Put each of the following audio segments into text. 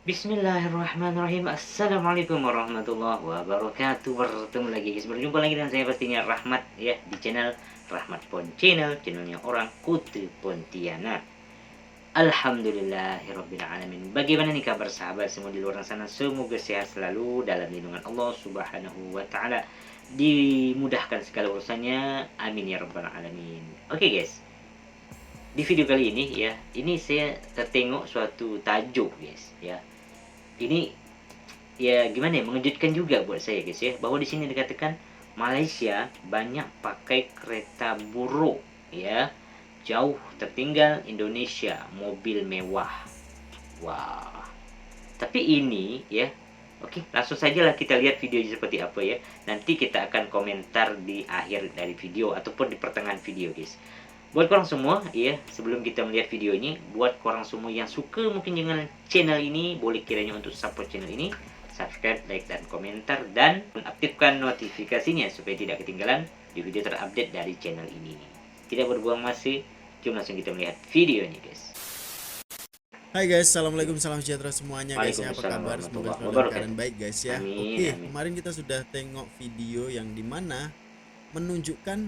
Bismillahirrahmanirrahim. Assalamualaikum warahmatullahi wabarakatuh. Bertemu lagi guys. Berjumpa lagi dengan saya pastinya Rahmat ya di channel Rahmat Pon Channel, channelnya orang Kutu Pontianak. Alhamdulillahirabbil alamin. Bagaimana nih kabar sahabat semua di luar sana? Semoga sehat selalu dalam lindungan Allah Subhanahu wa taala. Dimudahkan segala urusannya. Amin ya rabbal alamin. Oke guys. Di video kali ini ya, ini saya tertengok suatu tajuk guys ya. Ini ya gimana ya, mengejutkan juga buat saya guys ya, bahwa di sini dikatakan Malaysia banyak pakai kereta buruk ya, jauh tertinggal Indonesia mobil mewah. Wah, tapi ini ya, oke, langsung saja lah kita lihat videonya seperti apa ya. Nanti kita akan komentar di akhir dari video ataupun di pertengahan video guys. Buat korang semua ya, sebelum kita melihat video ini, buat korang semua yang suka mungkin dengan channel ini, boleh kiranya untuk support channel ini, subscribe, like, dan komentar, dan aktifkan notifikasinya supaya tidak ketinggalan di video terupdate dari channel ini. Tidak berbuang masih, jom langsung kita melihat videonya guys. Hai guys, assalamualaikum, salam sejahtera semuanya guys ya. Apa Waalaikumsalam kabar? Semoga warahmatullahi selalu dalam wabarakatuh. keadaan baik guys ya. Amin, Oke, amin. kemarin kita sudah tengok video yang dimana menunjukkan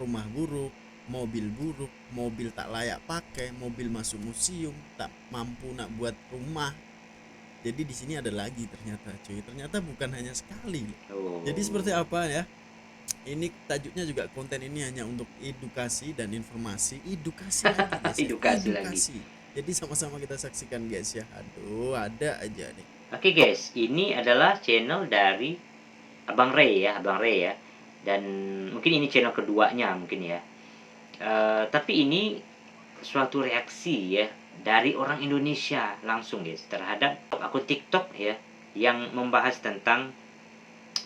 rumah buruk, mobil tak layak pakai, mobil masuk museum, tak mampu nak buat rumah. Jadi di sini ada lagi ternyata cuy. Ternyata bukan hanya sekali. Oh. Jadi seperti apa ya? Ini tajuknya juga, konten ini hanya untuk edukasi dan informasi. Edukasi lagi guys ya. Edukasi lagi. Jadi sama-sama kita saksikan guys ya. Aduh, ada aja nih. Oke guys, ini adalah channel dari Abang Ray ya, dan mungkin ini channel keduanya mungkin ya. Tapi ini suatu reaksi ya dari orang Indonesia langsung guys terhadap akun TikTok ya yang membahas tentang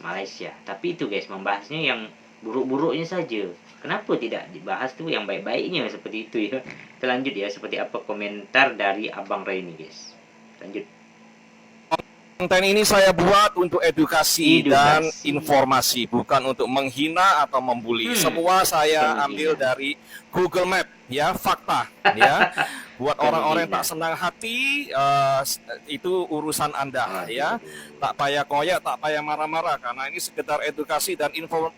Malaysia. Tapi itu guys, membahasnya yang buruk-buruknya saja. Kenapa tidak dibahas tuh yang baik-baiknya seperti itu ya? Kita lanjut ya, seperti apa komentar dari Abang Ray ini guys. Lanjut. Konten ini saya buat untuk edukasi dan Edukasi. informasi, bukan untuk menghina atau membuli. Semua saya ambil dari Google Map, ya, fakta, ya. Buat orang-orang yang tak senang hati, itu urusan Anda, ya. Tak payah koyak, tak payah marah-marah, karena ini sekedar edukasi dan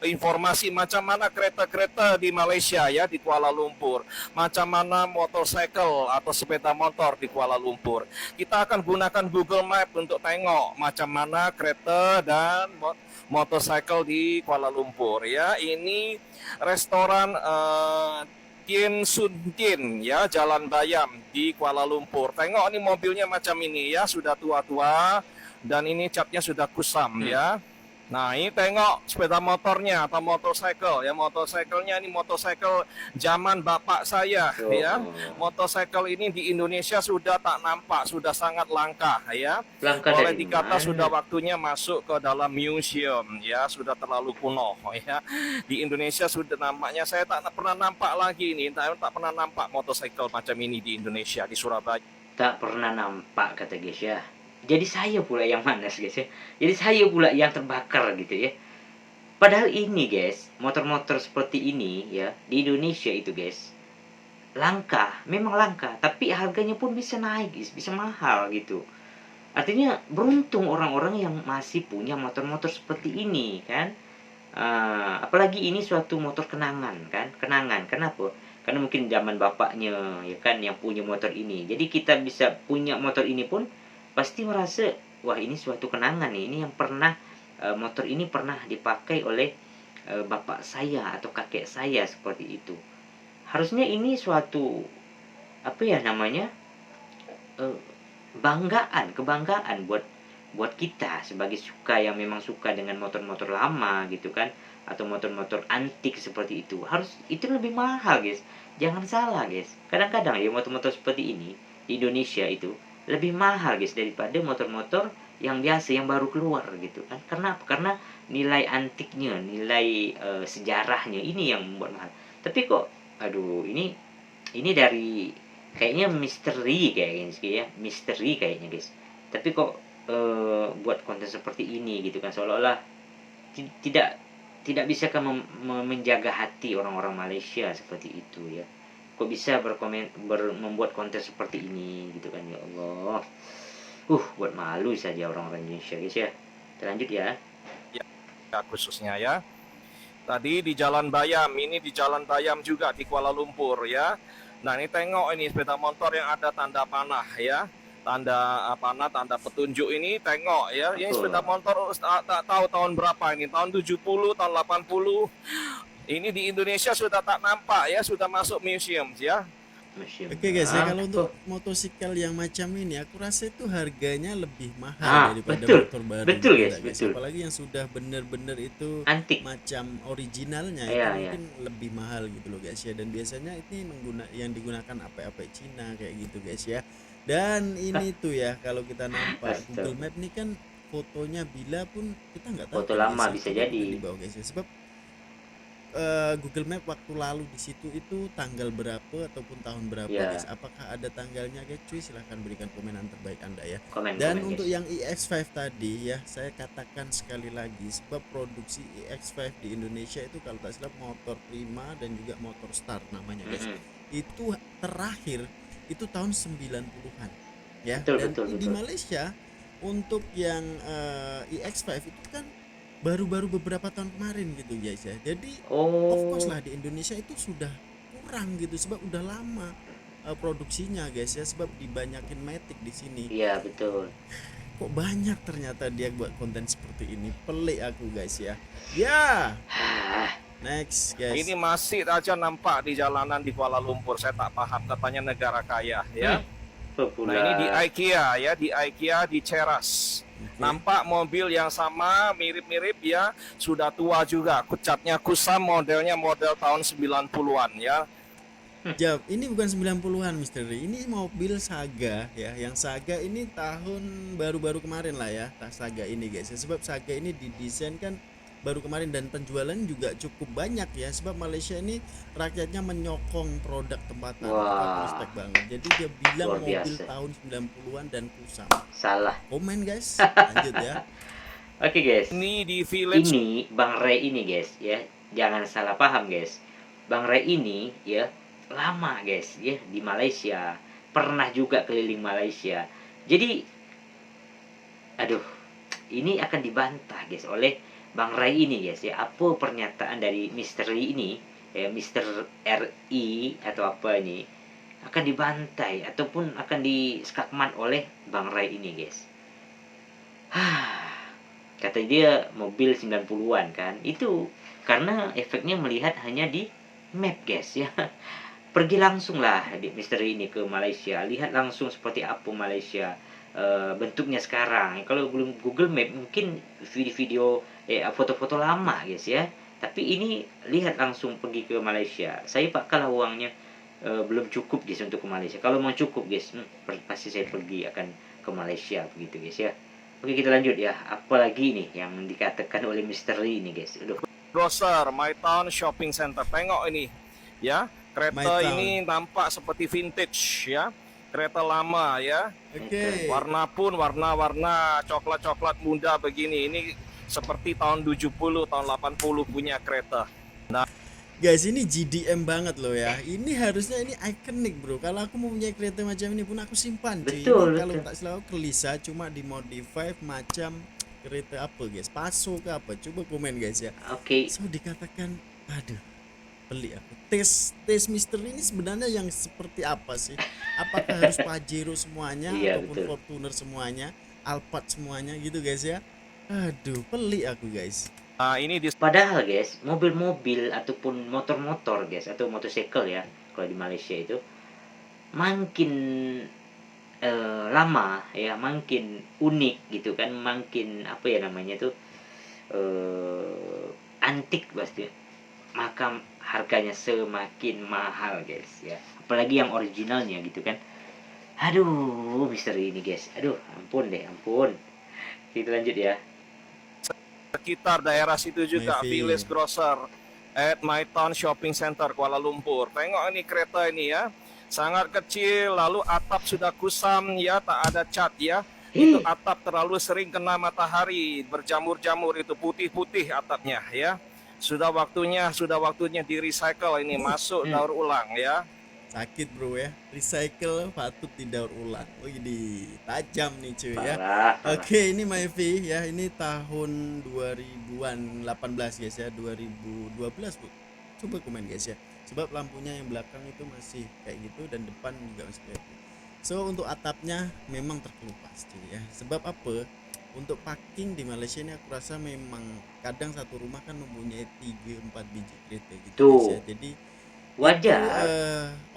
informasi macam mana kereta-kereta di Malaysia, ya, di Kuala Lumpur, macam mana motorcycle atau sepeda motor di Kuala Lumpur. Kita akan gunakan Google Map untuk tengok macam mana kereta dan motorcycle di Kuala Lumpur, ya. Ini restoran Tien Sun Tien, ya, Jalan Bayam di Kuala Lumpur. Tengok nih mobilnya macam ini ya, sudah tua-tua dan ini catnya sudah kusam ya. Nah, ini tengok sepeda motornya atau motorcycle ya, motorcycle-nya ini motorcycle zaman bapak saya ya. Motorcycle ini di Indonesia sudah tak nampak, sudah sangat langka ya. Boleh dikata sudah waktunya masuk ke dalam museum ya, sudah terlalu kuno ya. Di Indonesia sudah nampaknya saya tak pernah nampak lagi ini, tak pernah nampak motorcycle macam ini di Indonesia, di Surabaya. Tak pernah nampak kata guys ya. Jadi saya pula yang manas guys ya. Jadi saya pula yang terbakar gitu ya. Padahal ini guys, motor-motor seperti ini ya di Indonesia itu guys langka, memang langka, tapi harganya pun bisa naik guys, bisa mahal gitu. Artinya beruntung orang-orang yang masih punya motor-motor seperti ini kan. Apalagi ini suatu motor kenangan kan, kenangan. Kenapa? Karena mungkin zaman bapaknya ya kan yang punya motor ini. Jadi kita bisa punya motor ini pun pasti merasa wah ini suatu kenangan nih, ini yang pernah motor ini pernah dipakai oleh bapak saya atau kakek saya seperti itu. Harusnya ini suatu apa ya namanya kebanggaan buat kita sebagai yang memang suka dengan motor-motor lama gitu kan, atau motor-motor antik seperti itu. Harus itu lebih mahal guys, jangan salah guys. Kadang-kadang ya motor-motor seperti ini di Indonesia itu lebih mahal guys daripada motor-motor yang biasa yang baru keluar gitu kan. Karena nilai antiknya, nilai sejarahnya ini yang membuat mahal. Tapi kok aduh, ini dari kayaknya misteri kayaknya guys. Tapi kok buat konten seperti ini gitu kan, seolah-olah tidak bisa kan menjaga hati orang-orang Malaysia seperti itu ya. Kok bisa membuat konten seperti ini gitu kan, ya Allah. Buat malu saja orang-orang Indonesia guys ya. Kita lanjut ya. Ya, khususnya ya. Tadi di Jalan Bayam, ini di Jalan Bayam juga di Kuala Lumpur ya. Nah ini tengok ini sepeda motor yang ada tanda panah ya. Tanda panah, tanda petunjuk ini tengok ya. Ini Betul. sepeda motor tak tahu tahun berapa ini. Tahun 70, tahun 80. Ini di Indonesia sudah tak nampak ya, sudah masuk museum ya. Museum. Oke guys ya, kalau untuk betul. motosikal yang macam ini aku rasa itu harganya lebih Ah, mahal daripada betul. motor baru. Betul, gitu guys, tak, betul. Apalagi yang sudah benar-benar itu Antik. macam originalnya Iya, itu iya. mungkin lebih mahal gitu loh guys ya. Dan biasanya ini yang digunakan apa-apa Cina kayak gitu guys ya. Dan ini tuh ya kalau kita nampak Astaga. Google Map ini kan fotonya bila pun kita nggak tahu Foto kan, lama guys, bisa ya. Coba jadi. kita di bawah guys ya. Sebab Google Map waktu lalu di situ itu tanggal berapa ataupun tahun berapa Ya. guys? Apakah ada tanggalnya guys? Cuy silahkan berikan komenan terbaik Anda ya. Komen, Dan komen, untuk guys. yang iX5 tadi ya, saya katakan sekali lagi sebab produksi iX5 di Indonesia itu kalau tak salah motor Prima dan juga motor Star namanya guys. Itu terakhir itu tahun 90-an ya. Betul, Dan betul, di betul. Malaysia untuk yang iX5 itu kan baru-baru beberapa tahun kemarin gitu guys ya. Jadi of course lah di Indonesia itu sudah kurang gitu sebab udah lama produksinya guys ya, sebab dibanyakin Matic di sini. Iya, betul. Kok banyak ternyata dia buat konten seperti ini, pelik aku guys ya. Ya, next guys. Ini masih aja nampak di jalanan di Kuala Lumpur. Saya tak paham, katanya negara kaya ya. Nah ini di IKEA ya, di IKEA di Ceras. Nampak mobil yang sama, mirip-mirip ya, sudah tua juga. Catnya kusam, modelnya model tahun 90-an ya. Jawab, ini bukan 90-an misteri. Ini mobil Saga ya. Yang Saga ini tahun baru-baru kemarin lah ya. Saga ini guys ya. Sebab Saga ini didesain kan baru kemarin dan penjualan juga cukup banyak ya. Sebab Malaysia ini rakyatnya menyokong produk tempatan. Respect banget. Jadi dia bilang Luar mobil biasa. tahun 90-an dan kusam. Salah. Komen guys. Lanjut ya. Oke guys. Ini di Village. Ini Bang Ray ini guys ya. Jangan salah paham guys. Bang Ray ini ya lama guys ya di Malaysia. Pernah juga keliling Malaysia. Jadi aduh, ini akan dibantah guys oleh Bang Ray ini guys ya. Apa pernyataan dari misteri ini ya, Mister RI atau apa ini akan dibantai ataupun akan diskakmat oleh Bang Ray ini guys. Kata dia mobil 90-an kan. Itu karena efeknya melihat hanya di map guys ya. Pergi langsung lah di misteri ini ke Malaysia. Lihat langsung seperti apa Malaysia bentuknya sekarang. Kalau belum Google Map mungkin video-video foto-foto lama guys ya. Tapi ini lihat langsung pergi ke Malaysia. Saya pak kalau uangnya belum cukup guys untuk ke Malaysia. Kalau mau cukup guys, pasti saya pergi akan ke Malaysia begitu guys ya. Oke kita lanjut ya. Apalagi nih yang dikatakan oleh misteri ini guys. Aduh. Grocer, My Town Shopping Center. Tengok ini ya. Kereta My ini nampak seperti vintage ya. Kereta lama ya. Oke. Warna pun warna-warna coklat-coklat muda begini. Ini seperti tahun 70, tahun 80 punya kereta. Nah, Guys ini GDM banget loh ya. Ini harusnya ini ikonik bro. Kalau aku mau punya kereta macam ini pun aku simpan cuy. Betul, Ini kalau betul. tak selalu Kelisa cuma dimodify macam kereta apa guys? Paso ke apa? Coba komen guys ya. Oke. So dikatakan aduh pelik aku. Tes misteri ini sebenarnya yang seperti apa sih? Apakah harus Pajero semuanya Iya, ataupun betul. Fortuner semuanya, Alphard semuanya gitu guys ya? Aduh pelik aku guys. ini di Padahal guys, mobil-mobil ataupun motor-motor guys atau motorcycle ya, kalau di Malaysia itu makin lama ya, makin unik gitu kan, makin apa ya namanya tuh antik pasti. Maka harganya semakin mahal guys ya. Apalagi yang originalnya gitu kan. Aduh, misteri ini guys. Aduh, ampun deh, ampun. Kita lanjut ya. sekitar daerah situ juga, Maybe. Village Grocer at My Town Shopping Center Kuala Lumpur. Tengok ini kereta ini ya, sangat kecil, lalu atap sudah kusam ya, tak ada cat ya. Itu atap terlalu sering kena matahari, berjamur-jamur, itu putih-putih atapnya ya. Sudah waktunya di recycle ini, masuk daur ulang ya. sakit bro ya. Recycle patut didaur ulang. Oh ini tajam nih cuy ya. Parah, parah. Oke, ini Myvi ya, ini tahun 2000-an 18 guys ya, 2012 Bu. Coba komen guys ya. Sebab lampunya yang belakang itu masih kayak gitu dan depan juga masih kayak gitu. So untuk atapnya memang terkelupas cuy ya. Sebab apa? Untuk parking di Malaysia ini aku rasa memang kadang satu rumah kan mempunyai 3-4 biji kereta gitu guys ya. Tuh, Jadi itu wajar.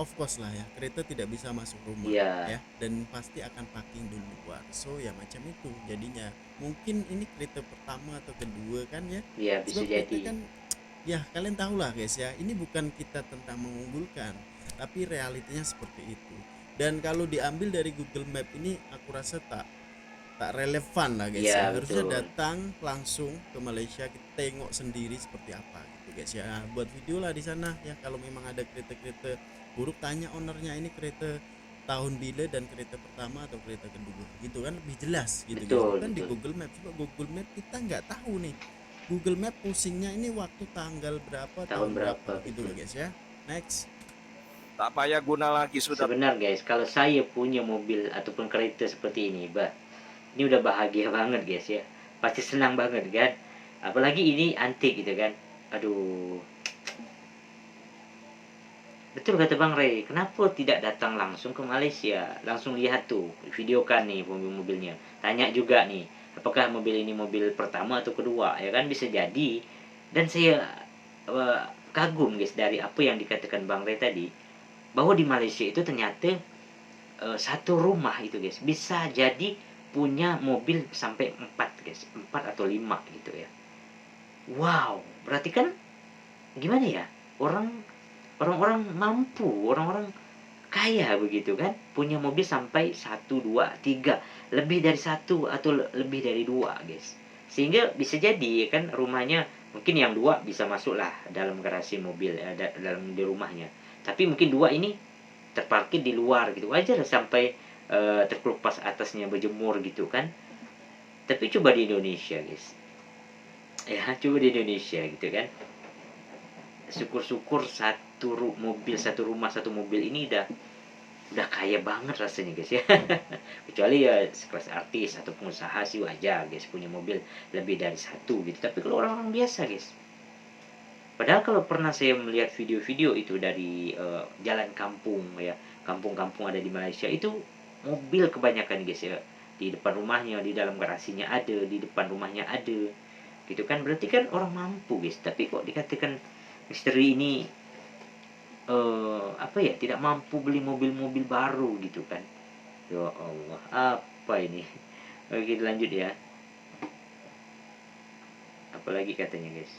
of course lah ya, kereta tidak bisa masuk rumah Iya, ya, dan pasti akan parking dulu luar. So ya macam itu jadinya. Mungkin ini kereta pertama atau kedua kan ya. iya bisa Sebab kereta jadi. kan ya kalian tahu lah guys ya, ini bukan kita tentang mengunggulkan, tapi realitinya seperti itu. Dan kalau diambil dari Google Map ini aku rasa tak relevan lah guys ya. Iya, Harusnya betul. datang langsung ke Malaysia, kita tengok sendiri seperti apa gitu guys ya. Nah, buat video lah di sana ya, kalau memang ada kereta-kereta buruk tanya ownernya ini kereta tahun bila dan kereta pertama atau kereta kedua gitu kan, lebih jelas gitu guys. Betul, Bukan di betul. Google Map. Coba Google Map kita nggak tahu nih. Google Map pusingnya ini waktu tanggal berapa, Tahun tahun berapa, berapa gitu betul. loh guys ya. Next. Tak payah guna lagi sudah. Sebenarnya guys, kalau saya punya mobil ataupun kereta seperti ini, bah, ini udah bahagia banget guys ya. Pasti senang banget kan. Apalagi ini antik gitu kan. Aduh. Betul kata Bang Ray, kenapa tidak datang langsung ke Malaysia? Langsung lihat tuh, videokan nih mobil-mobilnya. Tanya juga nih, apakah mobil ini mobil pertama atau kedua? Ya kan bisa jadi. Dan saya eh, kagum guys dari apa yang dikatakan Bang Ray tadi, bahwa di Malaysia itu ternyata satu rumah itu guys bisa jadi punya mobil sampai 4 guys, 4 atau 5 gitu ya. Wow, berarti kan gimana ya, orang-orang mampu, orang-orang kaya begitu kan, punya mobil sampai 1, 2, 3, lebih dari satu atau lebih dari dua guys. Sehingga bisa jadi kan rumahnya mungkin yang dua bisa masuk lah dalam garasi mobil dalam di rumahnya, tapi mungkin dua ini terparkir di luar gitu, wajar sampai terkelupas atasnya berjemur gitu kan. Tapi coba di Indonesia guys, ya coba di Indonesia gitu kan, syukur-syukur satu rumah satu mobil ini udah kaya banget rasanya guys ya. Kecuali ya sekelas artis atau pengusaha sih wajar guys punya mobil lebih dari satu gitu, tapi kalau orang-orang biasa guys, padahal kalau pernah saya melihat video-video itu dari jalan kampung ya, kampung-kampung ada di Malaysia itu mobil kebanyakan guys ya, di depan rumahnya, di dalam garasinya ada, di depan rumahnya ada gitu kan, berarti kan orang mampu guys. Tapi kok dikatakan misteri ini apa ya, tidak mampu beli mobil-mobil baru gitu kan. Ya Allah, apa ini. Oke lanjut ya, apalagi katanya guys.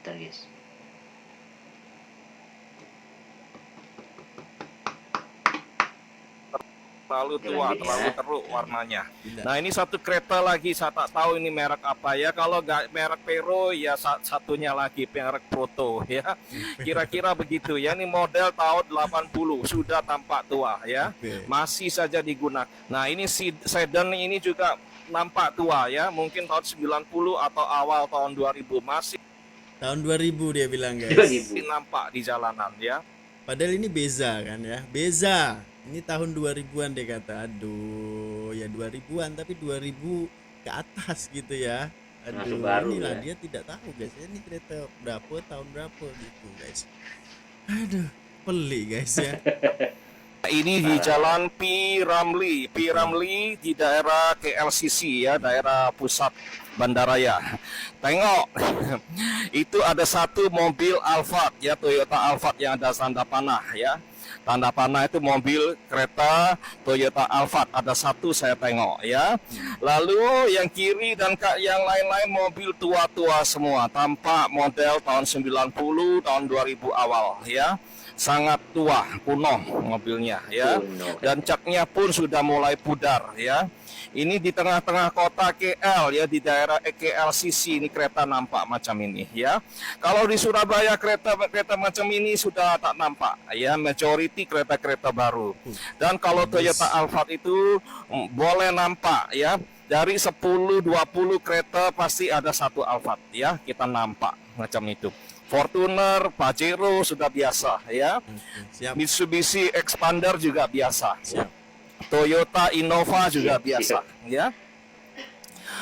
Bentar guys. Terlalu tua, Lanjut terlalu ya. teruk warnanya. Tidak. Nah ini satu kereta lagi, saya tak tahu ini merek apa ya. Kalau nggak merek Pero, ya satunya lagi merek Proto ya. Kira-kira begitu ya. Ini model tahun 80, sudah tampak tua ya. Oke. Masih saja digunakan. Nah ini sedan ini juga nampak tua ya. Mungkin tahun 90 atau awal tahun 2000 masih Tahun 2000 dia bilang guys. 2000. nampak di jalanan ya. Padahal ini Beza kan ya. Beza. Ini tahun 2000-an dia kata. Aduh, ya 2000-an tapi 2000 ke atas gitu ya. Termasuk Aduh, baru inilah ya. dia tidak tahu guys. Ini kereta berapa, tahun berapa gitu guys. Aduh, pelik guys ya. Ini di Jalan P. Ramlee di daerah KLCC ya, daerah pusat bandaraya. Tengok, itu ada satu mobil Alphard ya, Toyota Alphard yang ada tanda panah ya. Tanda panah itu mobil kereta Toyota Alphard, ada satu saya tengok ya. Lalu yang kiri dan yang lain-lain mobil tua-tua semua, tampak model tahun 90, tahun 2000 awal ya. Sangat tua, kuno mobilnya ya. Kuno. Dan caknya pun sudah mulai pudar ya. Ini di tengah-tengah kota KL ya, di daerah KLCC ini kereta nampak macam ini ya. Kalau di Surabaya kereta macam ini sudah tak nampak ya, majority kereta-kereta baru. Dan kalau Toyota Alphard itu boleh nampak ya. dari 10-20 kereta pasti ada satu Alphard ya, kita nampak macam itu. Fortuner, Pajero sudah biasa ya. Siap. Mitsubishi Expander juga biasa. Siap. Toyota Innova juga Siap, biasa siap. ya.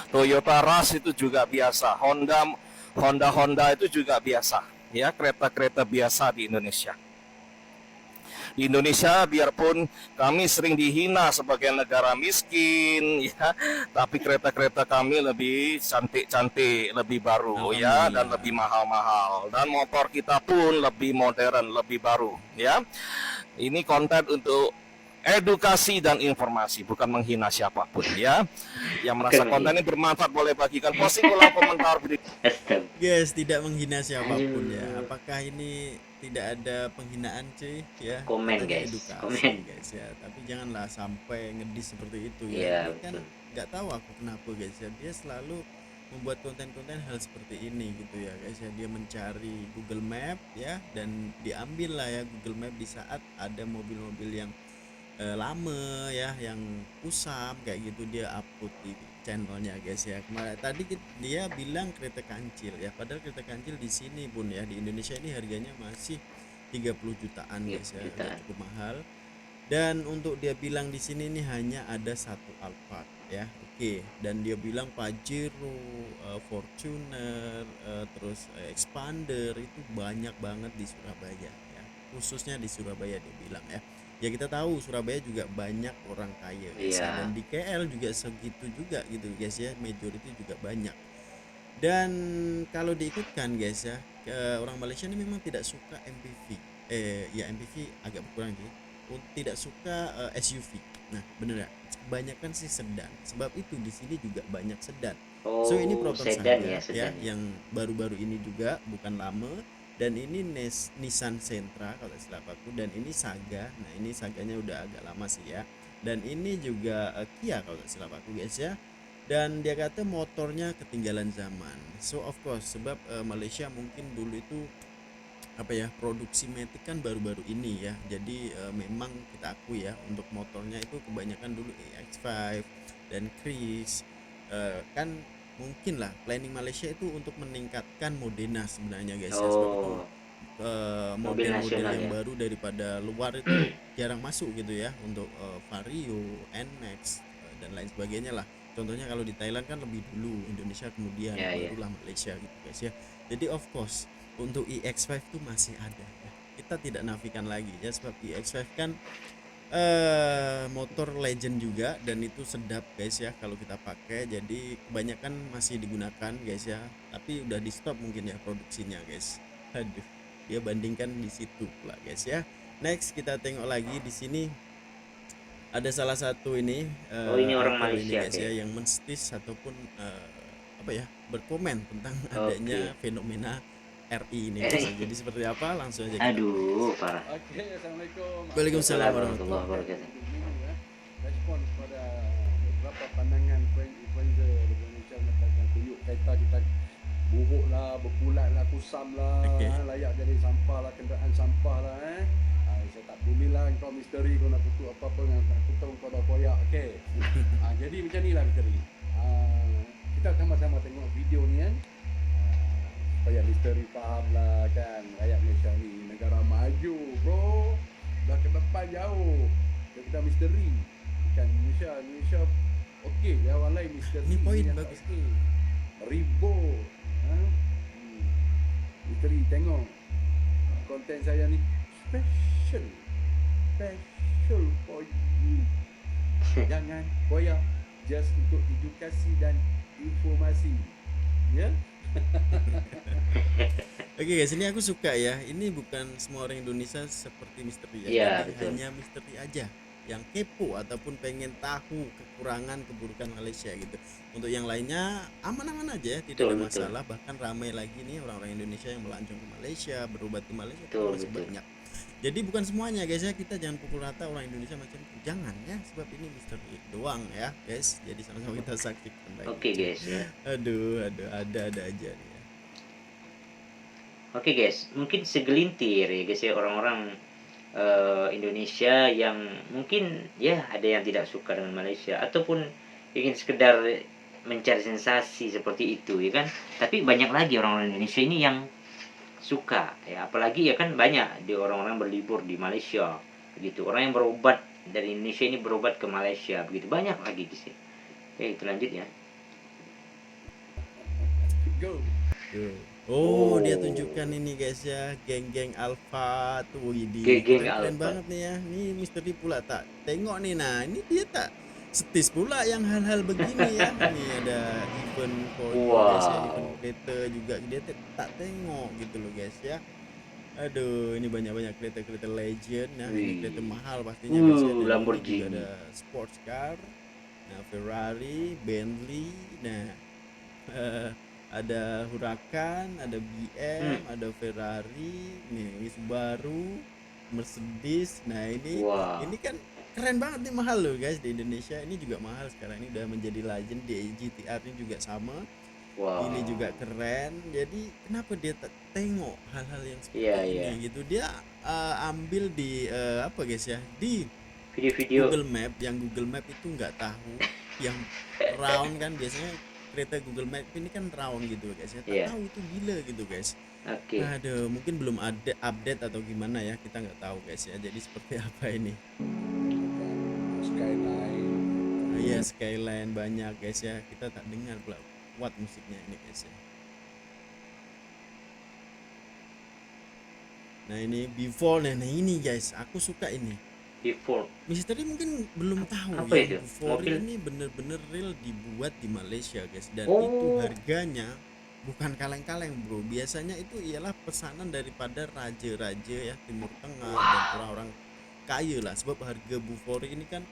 Toyota Rush itu juga biasa. Honda itu juga biasa ya, kereta-kereta biasa di Indonesia. Di Indonesia biarpun kami sering dihina sebagai negara miskin ya, tapi kereta-kereta kami lebih cantik-cantik, lebih baru ya, dan lebih mahal-mahal, dan motor kita pun lebih modern, lebih baru ya. Ini konten untuk edukasi dan informasi, bukan menghina siapapun ya. Yang merasa konten ini bermanfaat boleh bagikan, posting kolom komentar. Astaga. Guys, tidak menghina siapapun ya. Apakah ini tidak ada penghinaan cuy ya? Komen, Katanya guys. edukasi, Komen. guys ya. Tapi janganlah sampai ngedis seperti itu Iya, ya. Ini kan betul. nggak tahu aku kenapa guys ya. Dia selalu membuat konten-konten hal seperti ini gitu ya guys ya. Dia mencari Google Map ya, dan diambil lah ya Google Map di saat ada mobil-mobil yang lama ya, yang usam kayak gitu, dia upload di channelnya guys ya. Kemarin tadi dia bilang kereta kancil ya, padahal kereta kancil di sini pun ya, di Indonesia ini harganya masih 30 jutaan guys ya, udah cukup mahal. Dan untuk dia bilang di sini nih hanya ada satu Alphard ya, oke. Dan dia bilang Pajero, Fortuner, terus Expander itu banyak banget di Surabaya ya, khususnya di Surabaya dia bilang ya. Ya kita tahu Surabaya juga banyak orang kaya guys ya, dan di KL juga segitu juga gitu guys ya, majority juga banyak. Dan kalau diikutkan guys ya, orang Malaysia ini memang tidak suka MPV, ya MPV agak berkurang sih, tidak suka SUV. Nah bener ya, kebanyakan sih sedan, sebab itu di sini juga banyak sedan. So ini proton sedan saja ya, yang baru-baru ini juga, bukan lama. Dan ini Nissan Sentra kalau tidak salah aku, dan ini Saga. Nah ini Saganya udah agak lama sih ya, dan ini juga Kia kalau tidak salah aku guys ya. Dan dia kata motornya ketinggalan zaman. So of course, sebab Malaysia mungkin dulu itu apa ya, produksi Matic kan baru-baru ini ya, jadi memang kita akui ya, untuk motornya itu kebanyakan dulu EX5 dan Kris, kan mungkin lah planning Malaysia itu untuk meningkatkan Modena sebenarnya guys ya, sebab itu model-model yang ya, baru daripada luar itu jarang masuk gitu ya, untuk Vario, Nmax dan lain sebagainya lah. Contohnya kalau di Thailand kan lebih dulu Indonesia, kemudian barulah Malaysia gitu guys ya. Jadi of course untuk EX5 itu masih ada ya, kita tidak nafikan lagi ya, sebab EX5 kan motor legend juga, dan itu sedap guys ya kalau kita pakai. Jadi kebanyakan masih digunakan guys ya, tapi udah di stop mungkin ya produksinya guys. Aduh, dia bandingkan di situ pula guys ya. Next kita tengok lagi di sini ada salah satu ini ini orang Malaysia guys ya, yang menstis ataupun apa ya, berkomen tentang adanya fenomena RI ini guys. Jadi seperti apa, langsung aja kita. Aduh, parah. Oke, assalamualaikum. Waalaikumsalam warahmatullahi wabarakatuh. Respon pada beberapa pandangan influencer di Indonesia mengatakan kuyuk kereta kita buruk lah, berpulat lah, kusam lah, layak jadi sampah lah, kenderaan sampah lah. Saya tak peduli lah kau misteri, kau nak kutuk apa-apa yang aku tahu kau dah koyak. Okey. Jadi macam ni lah misteri. Kita sama-sama tengok video ni kan. Supaya misteri faham lah kan, rakyat Malaysia ni negara maju bro, dah ke depan jauh. Kita misteri kan, Indonesia okey ya, orang lain misteri ni poin yang bagus. Okay. Ribut misteri. Tengok konten saya ni special for you. Jangan koyak, just untuk edukasi dan informasi ya. Oke guys, ini aku suka ya. Ini bukan semua orang Indonesia seperti misteri ya. Iya, Jadi hanya misteri aja yang kepo ataupun pengen tahu kekurangan keburukan Malaysia gitu. Untuk yang lainnya aman-aman aja ya, tidak ada masalah. Bahkan ramai lagi nih orang-orang Indonesia yang melancong ke Malaysia, berobat di Malaysia, itu masih banyak. Jadi bukan semuanya guys ya, kita jangan pukul rata orang Indonesia macam itu, jangan ya, sebab ini misteri doang ya guys. Jadi sama-sama kita saksikan baik. Oke guys ya. Aduh, ada aja nih ya. Oke guys, mungkin segelintir ya guys ya, orang-orang Indonesia yang mungkin ya ada yang tidak suka dengan Malaysia, ataupun ingin sekedar mencari sensasi seperti itu ya kan. Tapi banyak lagi orang-orang Indonesia ini yang suka ya, apalagi ya kan banyak di orang-orang berlibur di Malaysia begitu, orang yang berobat dari Indonesia ini berobat ke Malaysia begitu, banyak lagi di sini. Oke, itu lanjut ya. Go. Tuh. Oh, dia Oh. tunjukkan ini guys ya, geng-geng Alpha tuh, Geng-geng keren Alpha. banget nih ya. Nih misteri pula tak tengok nih, nah ini dia tak setis pula yang hal-hal begini ya. Nih ada event koyo guys ya, event Wow. kereta juga dia tak tengok gitu loh guys ya. Aduh, ini banyak-banyak kereta-kereta legend ya. Ini kereta Wih. mahal pastinya guys ya. Dan ini juga Lamborghini. ada sports car. Nah, Ferrari, Bentley. Nah, ada Huracan, ada BM, Hmm. ada Ferrari, nih Subaru, Mercedes. Nah, Wah. ini kan keren banget nih, mahal loh guys di Indonesia. Ini juga mahal sekarang, ini udah menjadi legend. Di GTR ini juga sama. Ini juga Wow. keren. Jadi kenapa dia tak tengok hal-hal yang Iya, seperti iya. ini gitu? Dia ambil di apa guys ya? Di Video-video. Google Map, yang Google Map itu nggak tahu yang round kan, biasanya kereta Google Map ini kan round gitu guys ya, tak Iya. tahu itu gila gitu guys. Oke. Aduh, mungkin belum ada update atau gimana ya, kita nggak tahu guys ya, jadi seperti apa ini. Skyline. Nah, ya Skyline banyak guys ya, kita tak dengar pula kuat musiknya ini guys ya. Nah ini before, nah ini guys, aku suka ini. Before. Misteri mungkin belum tahu Apa yang itu? Bufori Mobil. ini bener-bener real dibuat di Malaysia guys, dan itu Oh. harganya bukan kaleng-kaleng bro. Biasanya itu ialah pesanan daripada raja-raja ya Timur Tengah dan orang-orang kaya lah, sebab harga Bufori ini kan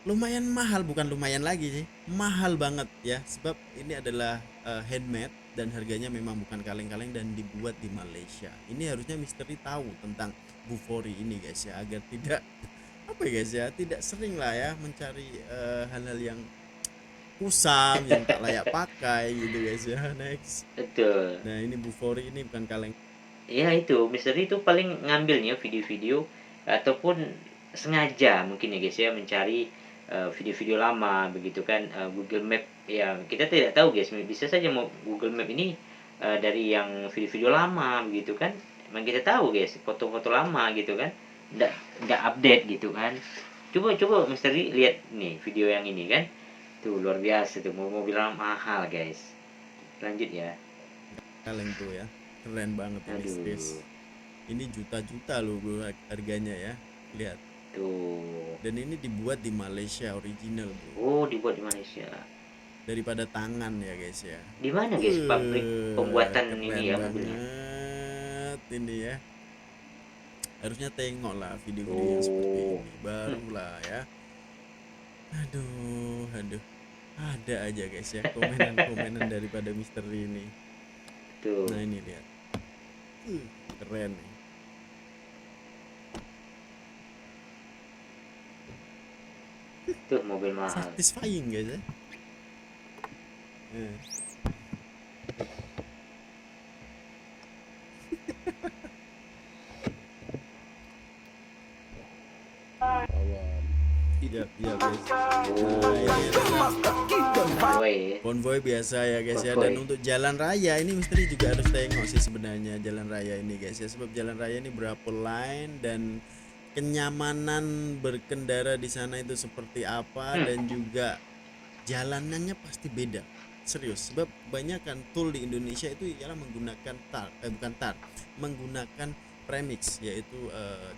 lumayan mahal, bukan lumayan lagi sih, mahal banget ya, sebab ini adalah handmade dan harganya memang bukan kaleng-kaleng dan dibuat di Malaysia. Ini harusnya Misteri tahu tentang Bufori ini guys ya, agar tidak apa ya guys ya, tidak sering lah ya mencari hal-hal yang kusam, yang tak layak pakai gitu guys ya. Next, Betul. nah ini Bufori ini bukan kaleng. Ya itu, misteri itu paling ngambilnya video-video ataupun sengaja mungkin ya guys ya, mencari video-video lama begitu kan. Google Map ya, kita tidak tahu guys, bisa saja mau Google Map ini dari yang video-video lama begitu kan. Emang kita tahu guys, foto-foto lama gitu kan, nggak update gitu kan. Coba misteri lihat nih video yang ini kan, tuh luar biasa tuh, mobil mahal guys. Lanjut ya. Kaleng tuh ya, keren banget ini serius. Aduh, Ini juta-juta loh bro harganya ya, lihat. tuh. Dan ini dibuat di Malaysia original bro, Oh, dibuat di Malaysia. daripada tangan ya guys ya. Di mana guys pabrik pembuatan Keren ini ya mobilnya? banget ini ya. Harusnya tengok lah video-video yang seperti Oh. ini barulah ya. Aduh, ada aja guys ya komenan-komenan daripada misteri ini. Tuh. Nah ini lihat, keren nih. Tuh mobil mahal. Satisfying guys ya. Eh. Awam. Ya guys. Nah, ini Konvoy ya. konvoy biasa ya guys ya. Konvoy. Dan untuk jalan raya ini misteri juga harus tengok sih sebenarnya jalan raya ini guys ya, sebab jalan raya ini berapa line dan kenyamanan berkendara di sana itu seperti apa, dan juga jalanannya pasti beda. Serius, sebab kebanyakan tol di Indonesia itu ialah menggunakan menggunakan premix, yaitu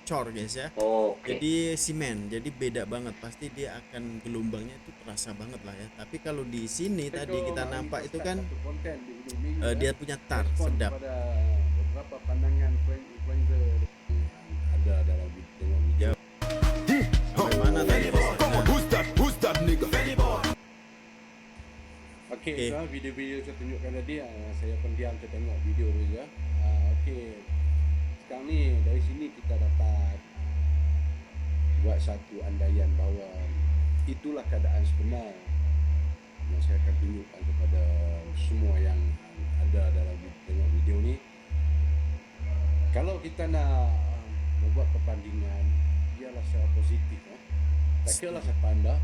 cor guys ya. Oke. Jadi simen, jadi beda banget, pasti dia akan gelombangnya itu terasa banget lah ya. Tapi kalau di sini tadi kita nampak itu kan konten di ujung minggu dia punya tar respon sedap. pada beberapa pandangan influencer yang ada dalam tengok video. Sampai mana tadi? Nah, Okey, Okey. so video-video saya tunjukkan tadi, saya pendiam saya tengok video tu je. Okey. Sekarang ni dari sini kita dapat buat satu andaian bahawa itulah keadaan sebenar yang saya akan tunjukkan kepada semua yang ada dalam tengok video ni. Kalau kita nak membuat perbandingan, ialah secara positif. Tak kira lah siapa anda,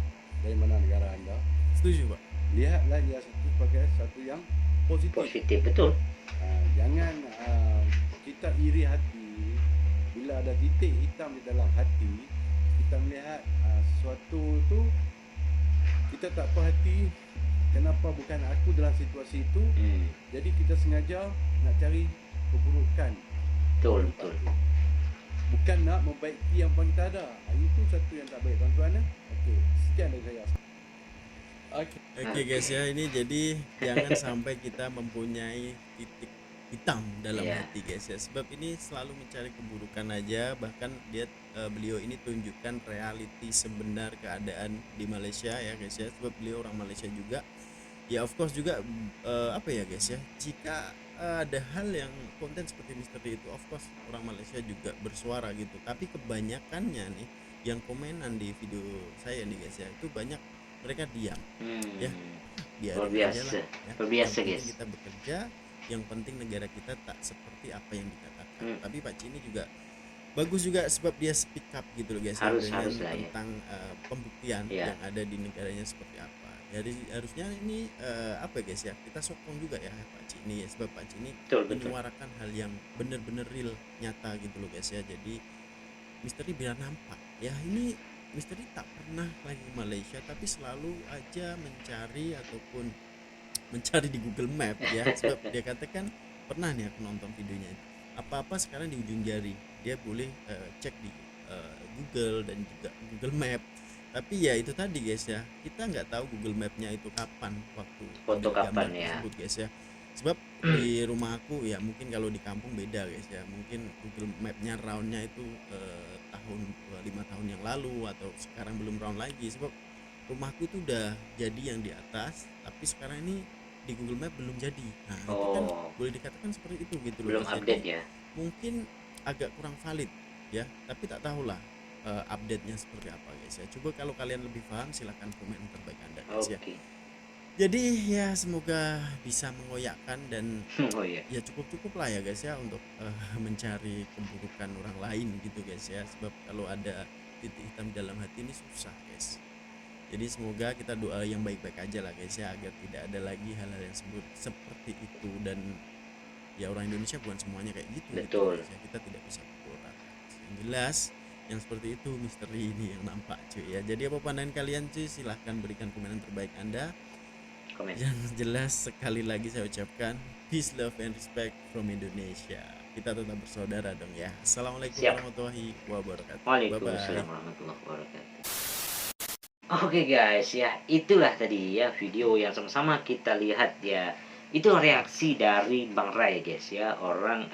dari mana negara anda, Setuju, Pak. lihatlah ia satu sebagai satu yang positif. Positif, betul. Jangan kita iri hati bila ada titik hitam di dalam hati. Kita melihat sesuatu tu, kita tak puas hati, kenapa bukan aku dalam situasi itu. Jadi kita sengaja nak cari keburukan. Betul, tempat betul. tu. Bukan nak membaiki yang pun kita ada. Itu satu yang tak baik, tuan-tuan. Okey, sekian dari saya. Oke guys ya, ini jadi jangan sampai kita mempunyai titik hitam dalam Iya. hati guys ya, sebab ini selalu mencari keburukan aja. Bahkan dia beliau ini tunjukkan reality sebenar keadaan di Malaysia ya guys ya, sebab beliau orang Malaysia juga ya, of course juga apa ya guys ya, jika ada hal yang konten seperti misteri itu, of course orang Malaysia juga bersuara gitu. Tapi kebanyakannya nih yang komenan di video saya nih guys ya, itu banyak mereka diam ya, Luar biarin aja biasa. lah ya. Luar Yang biasa, penting guys. kita bekerja, yang penting negara kita tak seperti apa yang dikatakan. Tapi Pak Cini juga bagus juga, sebab dia speak up gitu loh guys ya, Harus dengan lah ya. tentang pembuktian Iya. yang ada di negaranya seperti apa. Jadi harusnya ini apa ya guys ya, kita sokong juga ya Pak Cini ya, sebab Pak Cini Betul, betul. menyuarakan hal yang benar-benar real, nyata gitu loh guys ya. Jadi misteri biar nampak ya, ini misteri tak pernah lagi ke Malaysia, tapi selalu aja mencari ataupun mencari di Google Map ya, sebab dia katakan pernah nih aku nonton videonya itu, apa-apa sekarang di ujung jari, dia boleh cek di Google dan juga Google Map. Tapi ya itu tadi guys ya, kita nggak tahu Google Mapnya itu kapan waktu Foto ambil gambar kapan ya. tersebut guys ya, sebab di rumah aku ya, mungkin kalau di kampung beda guys ya, mungkin Google Mapnya roundnya itu tahun 5 tahun yang lalu, atau sekarang belum round lagi, sebab rumahku itu udah jadi yang di atas, tapi sekarang ini di Google Map belum jadi. Nah itu kan Oh, boleh dikatakan seperti itu gitu loh belum guys. update Jadi ya. mungkin agak kurang valid ya, tapi tak tahulah update-nya seperti apa guys ya. Coba kalau kalian lebih paham silahkan komen terbaik anda guys ya. Oke. Jadi ya semoga bisa mengoyakkan dan Oh iya. ya cukup lah ya guys ya, untuk mencari keburukan orang lain gitu guys ya, sebab kalau ada titik hitam dalam hati ini susah guys. Jadi semoga kita doa yang baik-baik aja lah guys ya, agar tidak ada lagi hal-hal yang seperti itu. Dan ya orang Indonesia bukan semuanya kayak gitu gitu Betul. guys ya, kita tidak bisa pukul rata. Yang jelas yang seperti itu misteri ini yang nampak cuy ya. Jadi apa pandangan kalian cuy, silahkan berikan komentar terbaik anda. Komen. Yang jelas sekali lagi saya ucapkan peace, love and respect from Indonesia. Kita tetap bersaudara dong ya. Assalamualaikum Siap. warahmatullahi wabarakatuh. Waalaikumsalam Bye-bye. warahmatullahi wabarakatuh. Oke guys ya, itulah tadi ya video yang sama-sama kita lihat ya. Itu reaksi dari Bang Ray guys ya, orang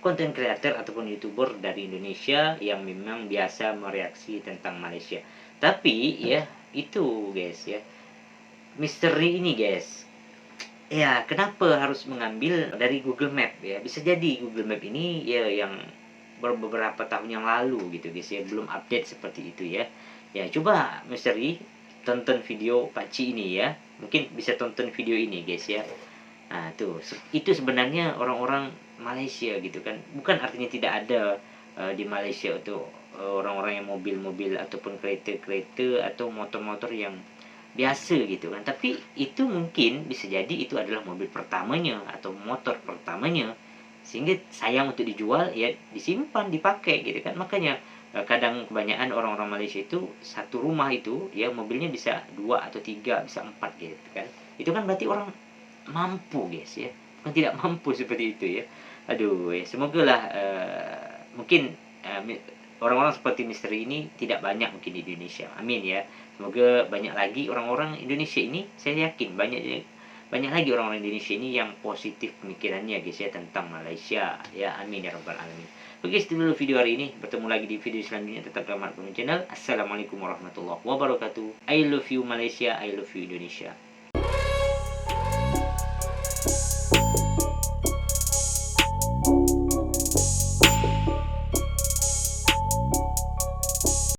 content creator ataupun YouTuber dari Indonesia yang memang biasa mereaksi tentang Malaysia. Tapi ya itu guys ya, misteri ini guys. Ya, kenapa harus mengambil dari Google Map ya? Bisa jadi Google Map ini ya yang beberapa tahun yang lalu gitu guys ya, belum update seperti itu ya. Ya, coba misteri tonton video Pak Ci ini ya. Mungkin bisa tonton video ini guys ya. Nah, tuh itu sebenarnya orang-orang Malaysia gitu kan. Bukan artinya tidak ada di Malaysia itu orang-orang yang mobil-mobil ataupun kereta-kereta atau motor-motor yang biasa gitu kan. Tapi itu mungkin bisa jadi itu adalah mobil pertamanya atau motor pertamanya, sehingga sayang untuk dijual ya, disimpan, dipakai gitu kan. Makanya kadang kebanyakan orang-orang Malaysia itu satu rumah itu ya mobilnya bisa 2 atau 3, bisa 4 gitu kan. Itu kan berarti orang mampu guys ya, bukan tidak mampu seperti itu ya. Aduh ya, semoga lah mungkin orang-orang seperti misteri ini tidak banyak mungkin di Indonesia. Amin ya. Semoga banyak lagi orang-orang Indonesia ini, saya yakin banyak lagi orang-orang Indonesia ini yang positif pemikirannya guys ya tentang Malaysia ya. Amin ya rabbal alamin. Oke, itu dulu video hari ini. Bertemu lagi di video selanjutnya. Tetap dalam channel. Assalamualaikum warahmatullahi wabarakatuh. I love you Malaysia, I love you Indonesia.